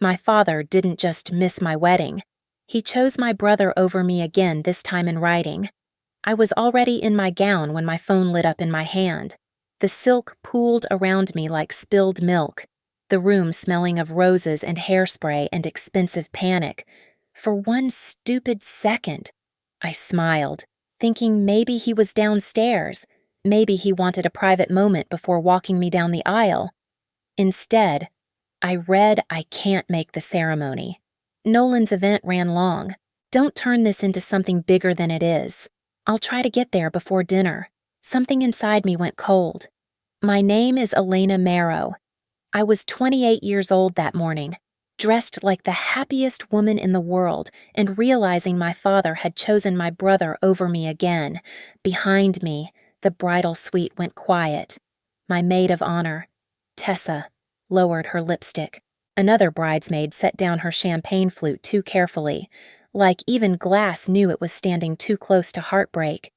My father didn't just miss my wedding. He chose my brother over me again, this time in writing. I was already in my gown when my phone lit up in my hand. The silk pooled around me like spilled milk, the room smelling of roses and hairspray and expensive panic. For one stupid second, I smiled, thinking maybe he was downstairs. Maybe he wanted a private moment before walking me down the aisle. Instead, I read I can't make the ceremony. Nolan's event ran long. Don't turn this into something bigger than it is. I'll try to get there before dinner. Something inside me went cold. My name is Elena Marrow. I was 28 years old that morning, dressed like the happiest woman in the world and realizing my father had chosen my brother over me again. Behind me, the bridal suite went quiet. My maid of honor, Tessa, lowered her lipstick. Another bridesmaid set down her champagne flute too carefully, like even glass knew it was standing too close to heartbreak.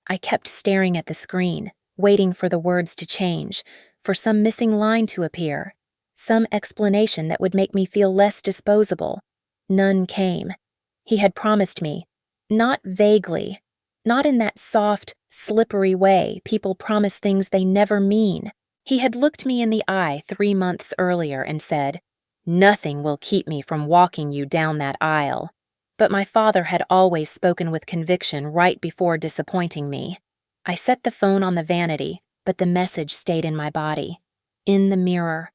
I kept staring at the screen, waiting for the words to change, for some missing line to appear, some explanation that would make me feel less disposable. None came. He had promised me, not vaguely, not in that soft, slippery way people promise things they never mean. He had looked me in the eye 3 months earlier and said, "Nothing will keep me from walking you down that aisle." But my father had always spoken with conviction right before disappointing me. I set the phone on the vanity, but the message stayed in my body. In the mirror,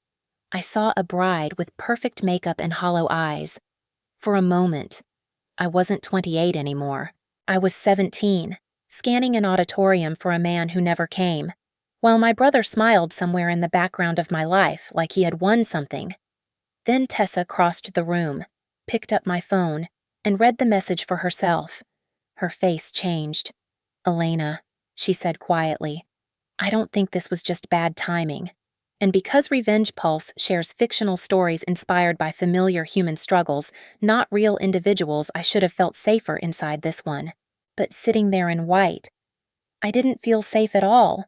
I saw a bride with perfect makeup and hollow eyes. For a moment, I wasn't 28 anymore. I was 17, scanning an auditorium for a man who never came, while my brother smiled somewhere in the background of my life like he had won something. Then Tessa crossed the room, picked up my phone, and read the message for herself. Her face changed. "Elena," she said quietly, "I don't think this was just bad timing. And because Revenge Pulse shares fictional stories inspired by familiar human struggles, not real individuals, I should have felt safer inside this one. But sitting there in white, I didn't feel safe at all."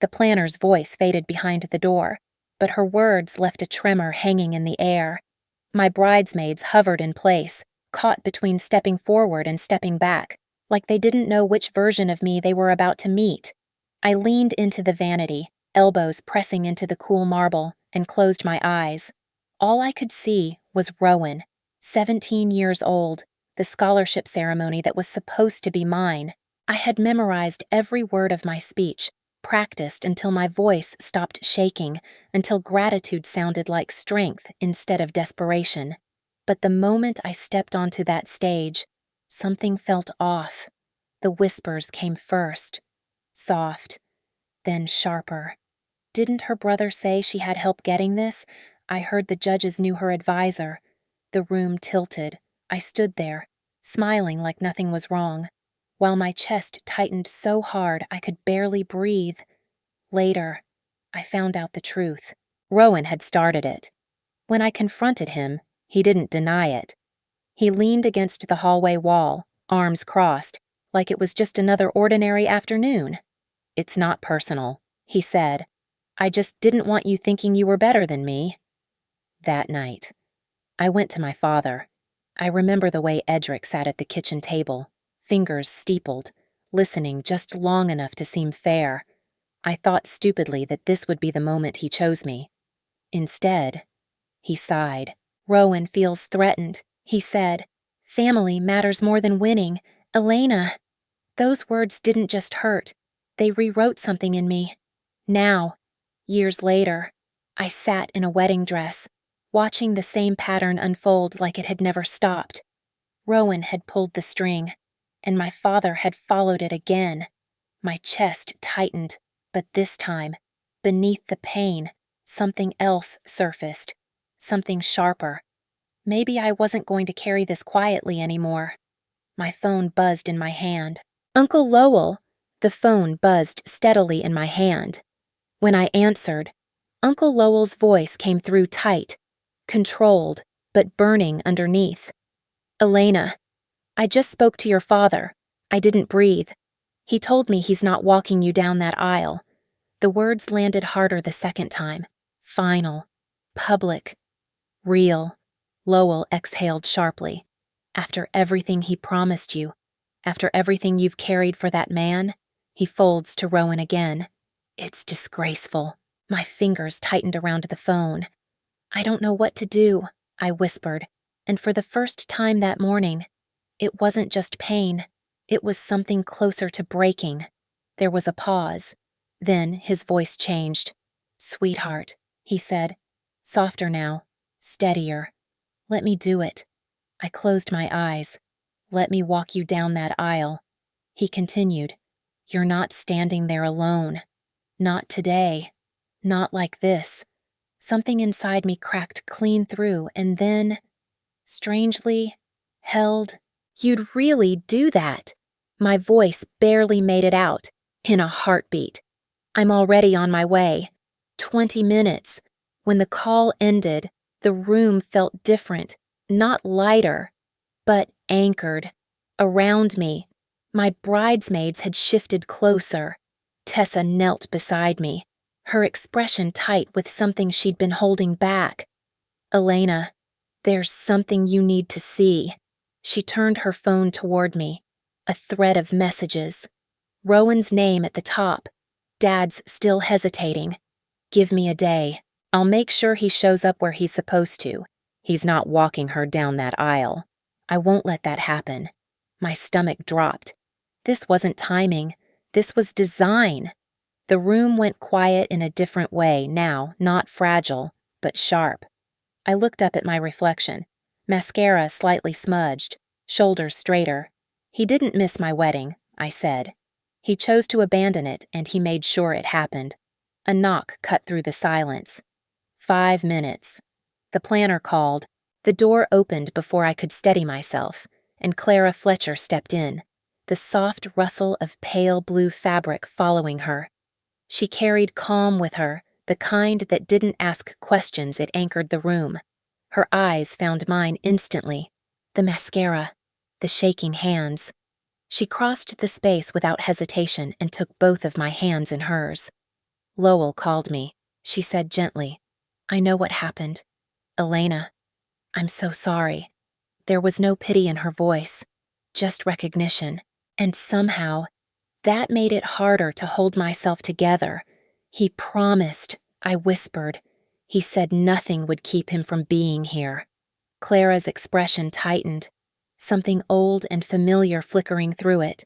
The planner's voice faded behind the door, but her words left a tremor hanging in the air. My bridesmaids hovered in place, caught between stepping forward and stepping back, like they didn't know which version of me they were about to meet. I leaned into the vanity, elbows pressing into the cool marble, and closed my eyes. All I could see was Rowan, 17 years old, the scholarship ceremony that was supposed to be mine. I had memorized every word of my speech, practiced until my voice stopped shaking, until gratitude sounded like strength instead of desperation. But the moment I stepped onto that stage, something felt off. The whispers came first, soft, then sharper. Didn't her brother say she had help getting this? I heard the judges knew her advisor. The room tilted. I stood there, smiling like nothing was wrong, while my chest tightened so hard I could barely breathe. Later, I found out the truth. Rowan had started it. When I confronted him, he didn't deny it. He leaned against the hallway wall, arms crossed, like it was just another ordinary afternoon. "It's not personal," he said. "I just didn't want you thinking you were better than me." That night, I went to my father. I remember the way Edric sat at the kitchen table, fingers steepled, listening just long enough to seem fair. I thought stupidly that this would be the moment he chose me. Instead, he sighed. "Rowan feels threatened," he said. "Family matters more than winning. Elena." Those words didn't just hurt. They rewrote something in me. Now, years later, I sat in a wedding dress, watching the same pattern unfold like it had never stopped. Rowan had pulled the string, and my father had followed it again. My chest tightened, but this time, beneath the pain, something else surfaced, something sharper. Maybe I wasn't going to carry this quietly anymore. My phone buzzed in my hand. "Uncle Lowell!" The phone buzzed steadily in my hand. When I answered, Uncle Lowell's voice came through tight, controlled, but burning underneath. "Elena, I just spoke to your father. I didn't breathe. He told me he's not walking you down that aisle." The words landed harder the second time. Final. Public. Real. Lowell exhaled sharply. After everything he promised you, after everything you've carried for that man, he folds to Rowan again. It's disgraceful. My fingers tightened around the phone. I don't know what to do, I whispered, and for the first time that morning, it wasn't just pain. It was something closer to breaking. There was a pause. Then his voice changed. "Sweetheart," he said, softer now, steadier. "Let me do it." I closed my eyes. "Let me walk you down that aisle." He continued, "You're not standing there alone. Not today. Not like this." Something inside me cracked clean through, and then, strangely, held. "You'd really do that?" My voice barely made it out, in a heartbeat. "I'm already on my way. 20 minutes. When the call ended, the room felt different, not lighter, but anchored. Around me, my bridesmaids had shifted closer. Tessa knelt beside me, her expression tight with something she'd been holding back. "Elena, there's something you need to see." She turned her phone toward me, a thread of messages. Rowan's name at the top, Dad's still hesitating. "Give me a day. I'll make sure he shows up where he's supposed to. He's not walking her down that aisle. I won't let that happen." My stomach dropped. This wasn't timing. This was design. The room went quiet in a different way now, not fragile, but sharp. I looked up at my reflection, mascara slightly smudged, shoulders straighter. "He didn't miss my wedding," I said. "He chose to abandon it, and he made sure it happened." A knock cut through the silence. 5 minutes. The planner called. The door opened before I could steady myself, and Clara Fletcher stepped in, the soft rustle of pale blue fabric following her. She carried calm with her, the kind that didn't ask questions. It anchored the room. Her eyes found mine instantly. The mascara, the shaking hands. She crossed the space without hesitation and took both of my hands in hers. "Lowell called me," she said gently. "I know what happened. Elena, I'm so sorry." There was no pity in her voice, just recognition. And somehow, that made it harder to hold myself together. "He promised," I whispered. "He said nothing would keep him from being here." Clara's expression tightened, something old and familiar flickering through it.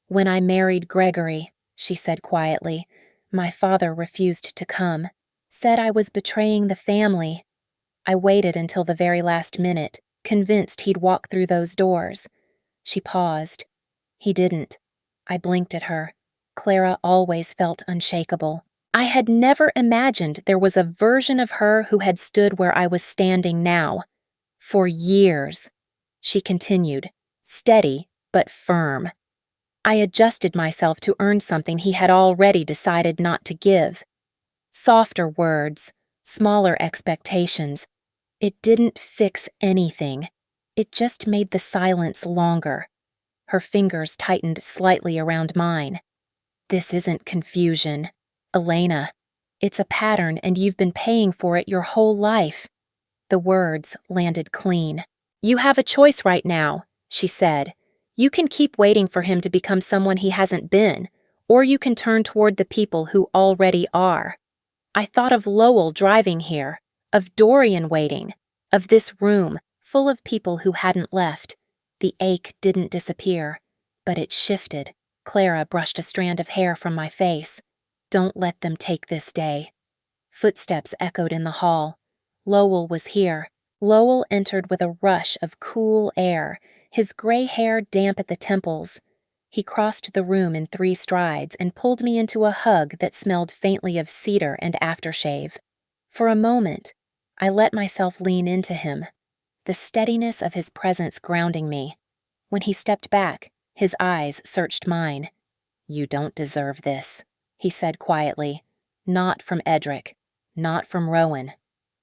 "When I married Gregory," she said quietly, "my father refused to come. Said I was betraying the family. I waited until the very last minute, convinced he'd walk through those doors." She paused. "He didn't." I blinked at her. Clara always felt unshakable. I had never imagined there was a version of her who had stood where I was standing now. "For years," she continued, steady but firm. I adjusted myself to earn something he had already decided not to give. Softer words, smaller expectations. It didn't fix anything. It just made the silence longer. Her fingers tightened slightly around mine. "This isn't confusion, Elena. It's a pattern, and you've been paying for it your whole life." The words landed clean. "You have a choice right now," she said. "You can keep waiting for him to become someone he hasn't been, or you can turn toward the people who already are." I thought of Lowell driving here, of Dorian waiting, of this room full of people who hadn't left. The ache didn't disappear, but it shifted. Clara brushed a strand of hair from my face. "Don't let them take this day." Footsteps echoed in the hall. Lowell was here. Lowell entered with a rush of cool air, his gray hair damp at the temples. He crossed the room in 3 strides and pulled me into a hug that smelled faintly of cedar and aftershave. For a moment, I let myself lean into him, the steadiness of his presence grounding me. When he stepped back, his eyes searched mine. "You don't deserve this," he said quietly. "Not from Edric. Not from Rowan."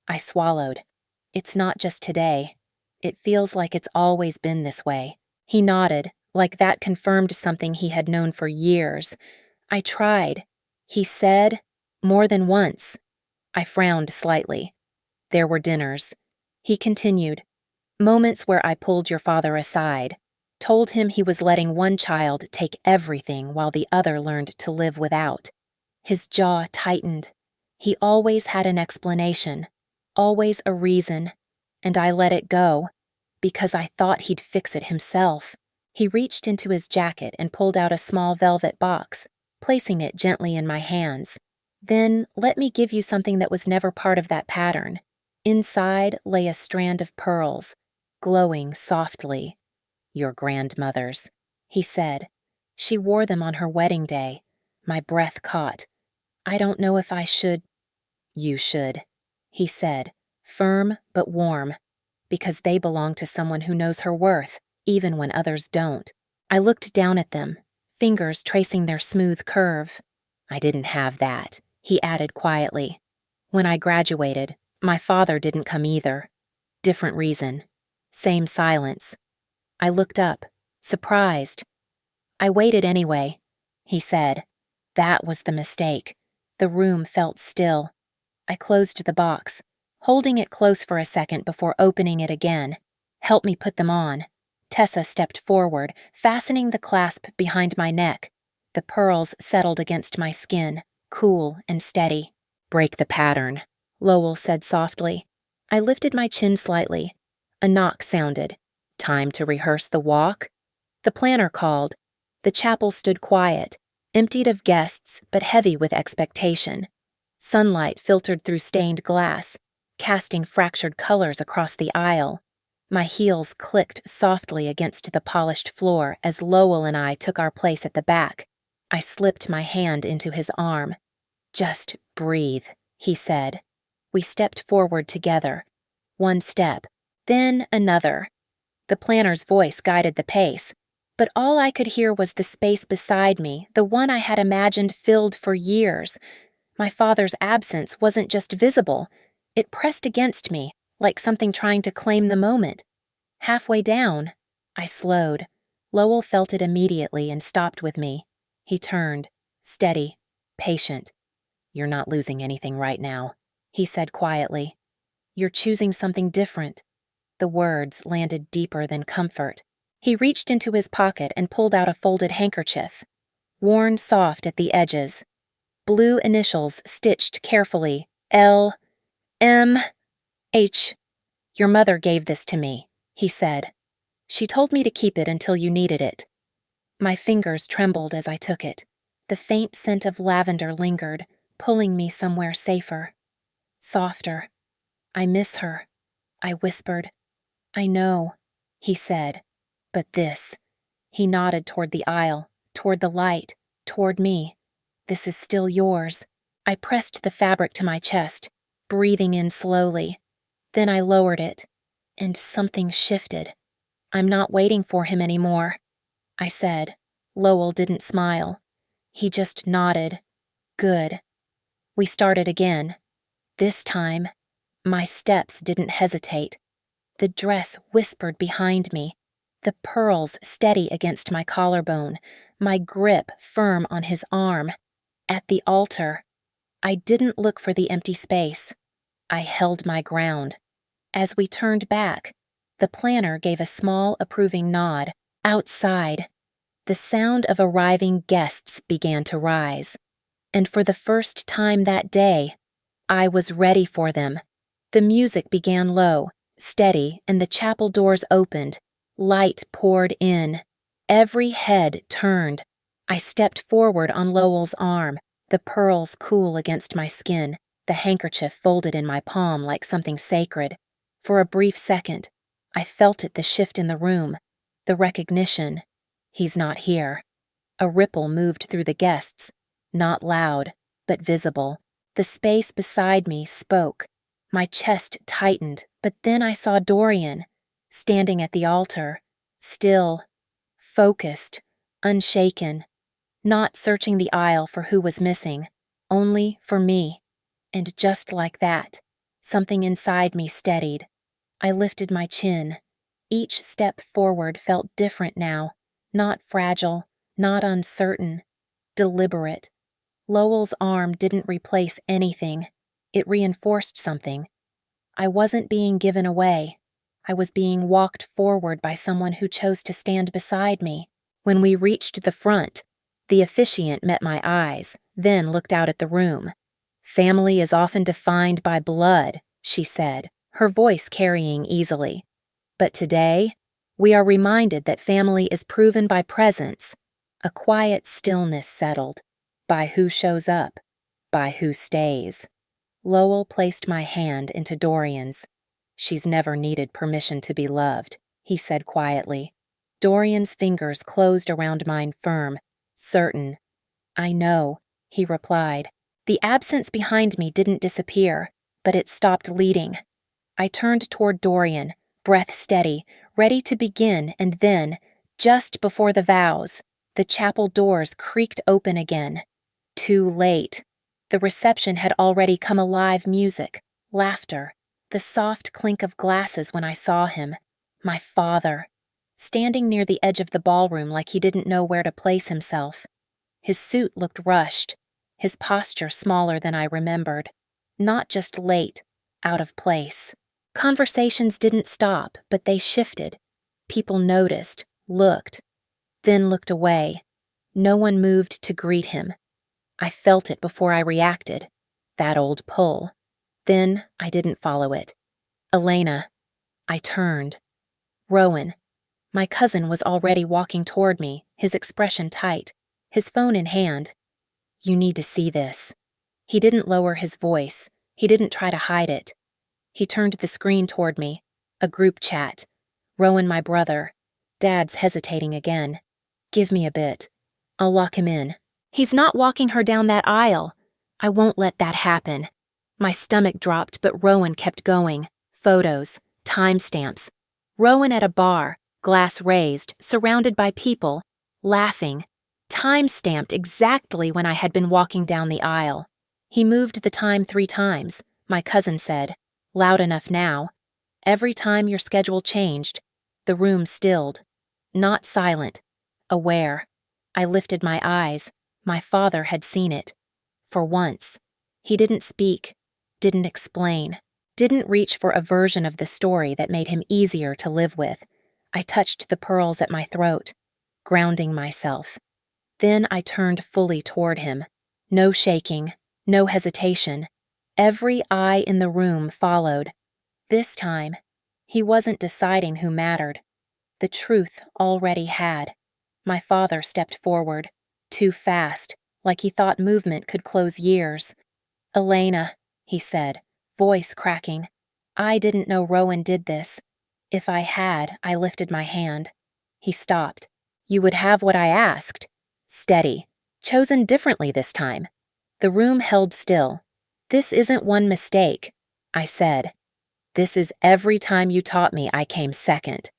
I swallowed. "It's not just today. It feels like it's always been this way." He nodded, like that confirmed something he had known for years. "I tried," he said, "more than once." I frowned slightly. There were dinners. He continued, Moments where I pulled your father aside, told him he was letting one child take everything while the other learned to live without. His jaw tightened. He always had an explanation, always a reason, and I let it go because I thought he'd fix it himself. He reached into his jacket and pulled out a small velvet box, placing it gently in my hands. Then let me give you something that was never part of that pattern. Inside lay a strand of pearls, glowing softly. Your grandmother's, he said. She wore them on her wedding day. My breath caught. I don't know if I should. You should, he said, firm but warm, because they belong to someone who knows her worth, even when others don't. I looked down at them, fingers tracing their smooth curve. I didn't have that, he added quietly. When I graduated, my father didn't come either. Different reason. Same silence. I looked up, surprised. I waited anyway, he said. That was the mistake. The room felt still. I closed the box, holding it close for a second before opening it again. Help me put them on. Tessa stepped forward, fastening the clasp behind my neck. The pearls settled against my skin, cool and steady. Break the pattern, Lowell said softly. I lifted my chin slightly. A knock sounded. Time to rehearse the walk? The planner called. The chapel stood quiet, emptied of guests but heavy with expectation. Sunlight filtered through stained glass, casting fractured colors across the aisle. My heels clicked softly against the polished floor as Lowell and I took our place at the back. I slipped my hand into his arm. Just breathe, he said. We stepped forward together. One step, then another. The planner's voice guided the pace, but all I could hear was the space beside me, the one I had imagined filled for years. My father's absence wasn't just visible. It pressed against me, like something trying to claim the moment. Halfway down, I slowed. Lowell felt it immediately and stopped with me. He turned, steady, patient. You're not losing anything right now, he said quietly. You're choosing something different. The words landed deeper than comfort. He reached into his pocket and pulled out a folded handkerchief, worn soft at the edges. Blue initials stitched carefully, L, M, H. Your mother gave this to me, he said. She told me to keep it until you needed it. My fingers trembled as I took it. The faint scent of lavender lingered, pulling me somewhere safer. Softer. I miss her, I whispered. I know, he said. But this. He nodded toward the aisle, toward the light, toward me. This is still yours. I pressed the fabric to my chest, breathing in slowly. Then I lowered it, and something shifted. I'm not waiting for him anymore, I said. Lowell didn't smile. He just nodded. Good. We started again. This time, my steps didn't hesitate. The dress whispered behind me, the pearls steady against my collarbone, my grip firm on his arm. At the altar, I didn't look for the empty space. I held my ground. As we turned back, the planner gave a small approving nod. Outside, the sound of arriving guests began to rise. And for the first time that day, I was ready for them. The music began low, steady, and the chapel doors opened. Light poured in. Every head turned. I stepped forward on Lowell's arm, the pearls cool against my skin, the handkerchief folded in my palm like something sacred. For a brief second, I felt it, the shift in the room, the recognition. He's not here. A ripple moved through the guests, not loud, but visible. The space beside me spoke. My chest tightened, but then I saw Dorian, standing at the altar, still, focused, unshaken, not searching the aisle for who was missing, only for me. And just like that, something inside me steadied. I lifted my chin. Each step forward felt different now, not fragile, not uncertain, deliberate. Lowell's arm didn't replace anything. It reinforced something. I wasn't being given away. I was being walked forward by someone who chose to stand beside me. When we reached the front, the officiant met my eyes, then looked out at the room. "Family is often defined by blood," she said, her voice carrying easily. "But today, we are reminded that family is proven by presence." A quiet stillness settled. By who shows up, by who stays. Lowell placed my hand into Dorian's. "She's never needed permission to be loved," he said quietly. Dorian's fingers closed around mine firm, certain. "I know," he replied. The absence behind me didn't disappear, but it stopped leading. I turned toward Dorian, breath steady, ready to begin, and then, just before the vows, the chapel doors creaked open again. Too late. The reception had already come alive: music, laughter, the soft clink of glasses when I saw him. My father, standing near the edge of the ballroom like he didn't know where to place himself. His suit looked rushed, his posture smaller than I remembered. Not just late, out of place. Conversations didn't stop, but they shifted. People noticed, looked, then looked away. No one moved to greet him. I felt it before I reacted. That old pull. Then I didn't follow it. "Elena." I turned. Rowan. My cousin was already walking toward me, his expression tight, his phone in hand. "You need to see this." He didn't lower his voice. He didn't try to hide it. He turned the screen toward me. A group chat. Rowan, my brother. Dad's hesitating again. "Give me a bit. I'll lock him in." "He's not walking her down that aisle." "I won't let that happen." My stomach dropped, but Rowan kept going. Photos, timestamps. Rowan at a bar, glass raised, surrounded by people, laughing. Time-stamped exactly when I had been walking down the aisle. He moved the time 3 times, my cousin said, loud enough now. Every time your schedule changed, the room stilled. Not silent, aware. I lifted my eyes. My father had seen it. For once. He didn't speak, didn't explain, didn't reach for a version of the story that made him easier to live with. I touched the pearls at my throat, grounding myself. Then I turned fully toward him. No shaking, no hesitation. Every eye in the room followed. This time, he wasn't deciding who mattered. The truth already had. My father stepped forward, too fast, like he thought movement could close years. "Elena," he said, voice cracking. I didn't know Rowan did this. If I had, I lifted my hand. He stopped. "You would have what I asked." Steady. Chosen differently this time. The room held still. "This isn't one mistake," I said. "This is every time you taught me I came second."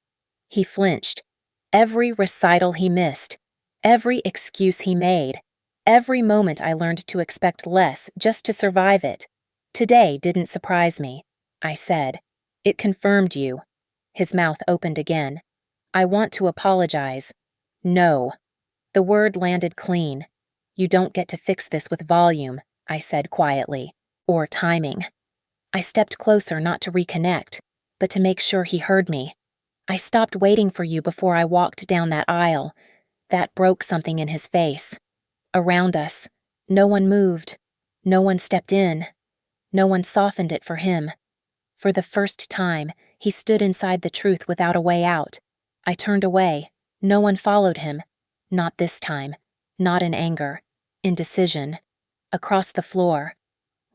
He flinched. Every recital he missed. Every excuse he made. Every moment I learned to expect less just to survive it. "Today didn't surprise me," I said. "It confirmed you." His mouth opened again. "I want to apologize." "No." The word landed clean. "You don't get to fix this with volume," I said quietly. "Or timing." I stepped closer not to reconnect, but to make sure he heard me. "I stopped waiting for you before I walked down that aisle." That broke something in his face. Around us, no one moved. No one stepped in. No one softened it for him. For the first time, he stood inside the truth without a way out. I turned away. No one followed him. Not this time. Not in anger. In decision. Across the floor.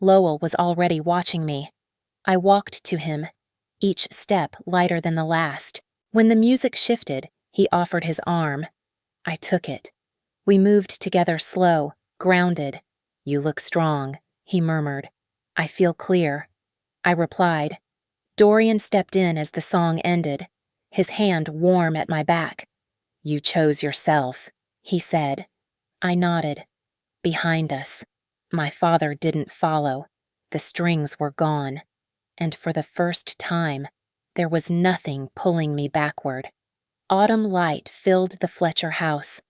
Lowell was already watching me. I walked to him, each step lighter than the last. When the music shifted, he offered his arm. I took it. We moved together slow, grounded. "You look strong," he murmured. "I feel clear." I replied. Dorian stepped in as the song ended, his hand warm at my back. "You chose yourself," he said. I nodded. Behind us. My father didn't follow. The strings were gone. And for the first time, there was nothing pulling me backward. Autumn light filled the Fletcher house,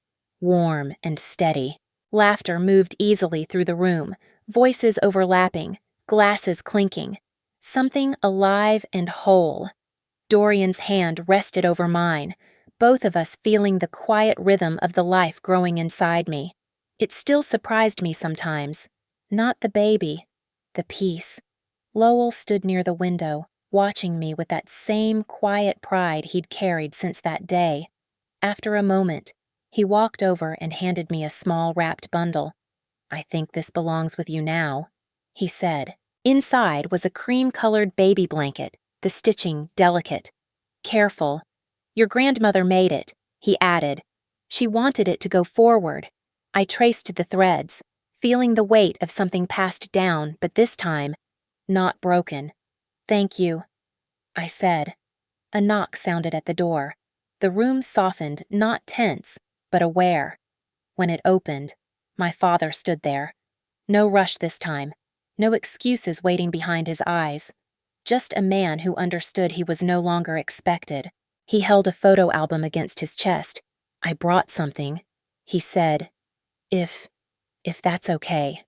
warm and steady. Laughter moved easily through the room, voices overlapping, glasses clinking. Something alive and whole. Dorian's hand rested over mine, both of us feeling the quiet rhythm of the life growing inside me. It still surprised me sometimes. Not the baby, the peace. Lowell stood near the window, watching me with that same quiet pride he'd carried since that day. After a moment, he walked over and handed me a small wrapped bundle. "I think this belongs with you now," he said. Inside was a cream-colored baby blanket, the stitching delicate. "Careful. Your grandmother made it," he added. "She wanted it to go forward." I traced the threads, feeling the weight of something passed down, but this time, not broken. "Thank you," I said. A knock sounded at the door. The room softened, not tense, but aware. When it opened, my father stood there. No rush this time, no excuses waiting behind his eyes. Just a man who understood he was no longer expected. He held a photo album against his chest. "I brought something," he said. If that's okay."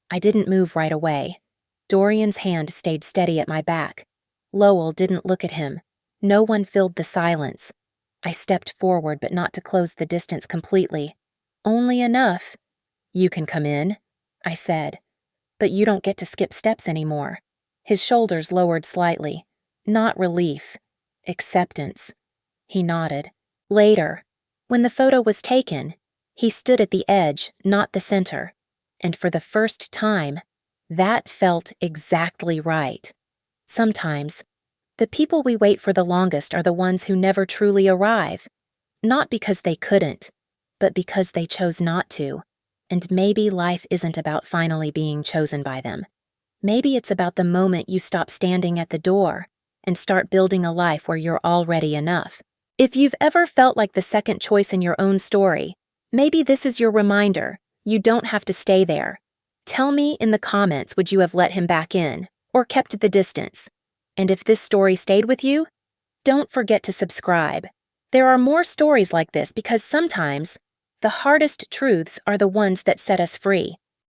I didn't move right away. Dorian's hand stayed steady at my back. Lowell didn't look at him. No one filled the silence. I stepped forward, but not to close the distance completely. "Only enough." "You can come in," I said. "But you don't get to skip steps anymore." His shoulders lowered slightly. Not relief. Acceptance. He nodded. Later, when the photo was taken, he stood at the edge, not the center. And for the first time, that felt exactly right. Sometimes, the people we wait for the longest are the ones who never truly arrive. Not because they couldn't, but because they chose not to. And maybe life isn't about finally being chosen by them. Maybe it's about the moment you stop standing at the door and start building a life where you're already enough. If you've ever felt like the second choice in your own story, maybe this is your reminder. You don't have to stay there. Tell me in the comments, would you have let him back in or kept the distance? And if this story stayed with you, don't forget to subscribe. There are more stories like this because sometimes the hardest truths are the ones that set us free.